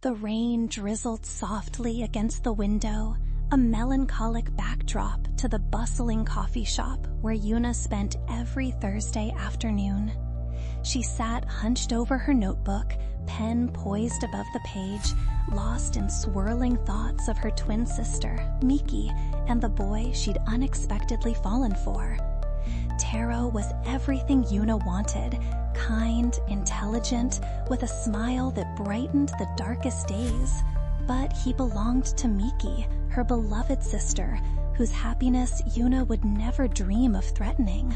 The rain drizzled softly against the window, a melancholic backdrop to the bustling coffee shop where Yuna spent every Thursday afternoon. She sat hunched over her notebook, pen poised above the page, lost in swirling thoughts of her twin sister, Miki, and the boy she'd unexpectedly fallen for. Taro was everything Yuna wanted, kind, intelligent, with a smile that brightened the darkest days. But he belonged to Miki, her beloved sister, whose happiness Yuna would never dream of threatening.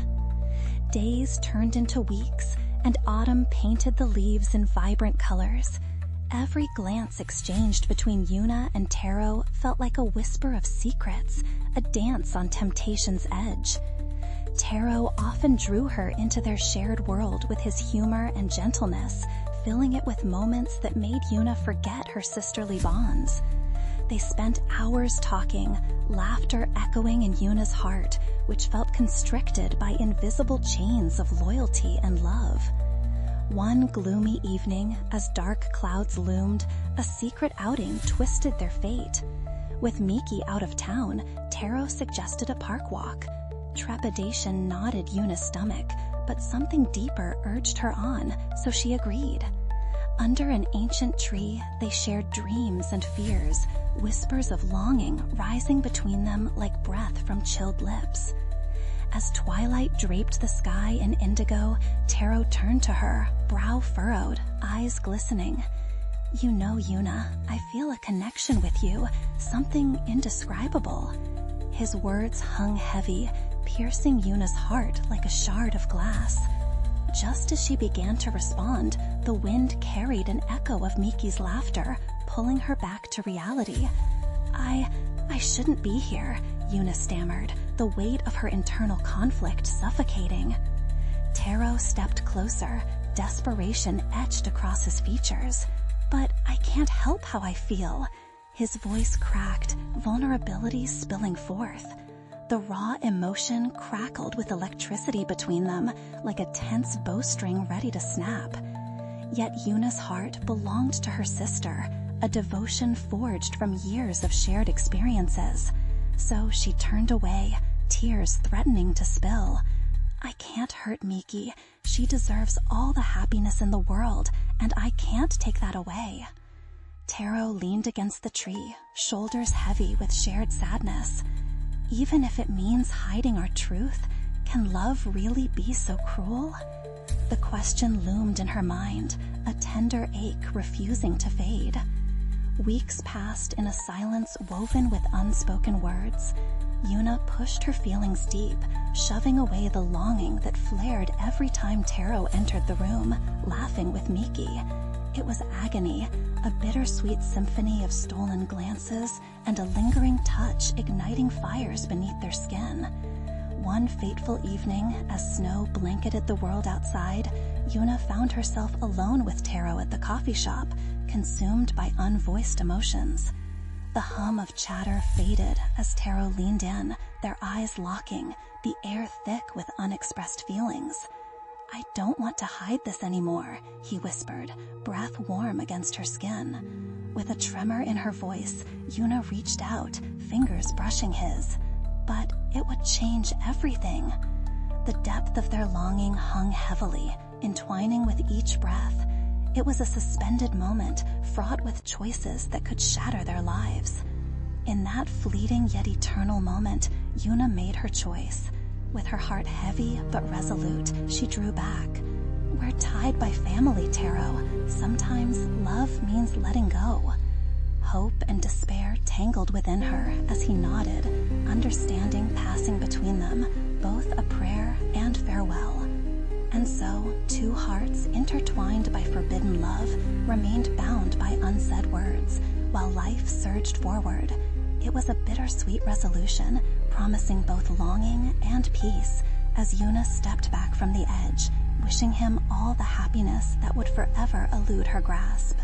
Days turned into weeks, and autumn painted the leaves in vibrant colors. Every glance exchanged between Yuna and Taro felt like a whisper of secrets, a dance on temptation's edge. Taro often drew her into their shared world with his humor and gentleness, filling it with moments that made Yuna forget her sisterly bonds. They spent hours talking, laughter echoing in Yuna's heart, which felt constricted by invisible chains of loyalty and love. One gloomy evening, as dark clouds loomed, a secret outing twisted their fate. With Miki out of town, Taro suggested a park walk. Trepidation knotted Yuna's stomach, but something deeper urged her on, so she agreed. Under an ancient tree, they shared dreams and fears, whispers of longing rising between them like breath from chilled lips. As twilight draped the sky in indigo, Taro turned to her, brow furrowed, eyes glistening. "You know, Yuna, I feel a connection with you, something indescribable." His words hung heavy, piercing Yuna's heart like a shard of glass. Just as she began to respond, the wind carried an echo of Miki's laughter, pulling her back to reality. I shouldn't be here," Yuna stammered, the weight of her internal conflict suffocating. Taro stepped closer, desperation etched across his features. "But I can't help how I feel." His voice cracked, vulnerability spilling forth. The raw emotion crackled with electricity between them, like a tense bowstring ready to snap. Yet Yuna's heart belonged to her sister, a devotion forged from years of shared experiences. So she turned away, tears threatening to spill. "I can't hurt Miki. She deserves all the happiness in the world, and I can't take that away." Taro leaned against the tree, shoulders heavy with shared sadness. "Even if it means hiding our truth, can love really be so cruel?" The question loomed in her mind, a tender ache refusing to fade. Weeks passed in a silence woven with unspoken words. Yuna pushed her feelings deep, shoving away the longing that flared every time Taro entered the room, laughing with Miki. It was agony, a bittersweet symphony of stolen glances and a lingering touch igniting fires beneath their skin. One fateful evening, as snow blanketed the world outside, Yuna found herself alone with Taro at the coffee shop, consumed by unvoiced emotions. The hum of chatter faded as Taro leaned in, their eyes locking, the air thick with unexpressed feelings. "I don't want to hide this anymore," he whispered, breath warm against her skin. With a tremor in her voice, Yuna reached out, fingers brushing his. But it would change everything. The depth of their longing hung heavily, entwining with each breath. It was a suspended moment, fraught with choices that could shatter their lives. In that fleeting yet eternal moment, Yuna made her choice. With her heart heavy but resolute, she drew back. "We're tied by family, Taro. Sometimes love means letting go." Hope and despair tangled within her as he nodded, understanding passing between them, both a prayer and farewell. And so, two hearts intertwined by forbidden love remained bound by unsaid words, while life surged forward. It was a bittersweet resolution, promising both longing and peace, as Yuna stepped back from the edge, wishing him all the happiness that would forever elude her grasp.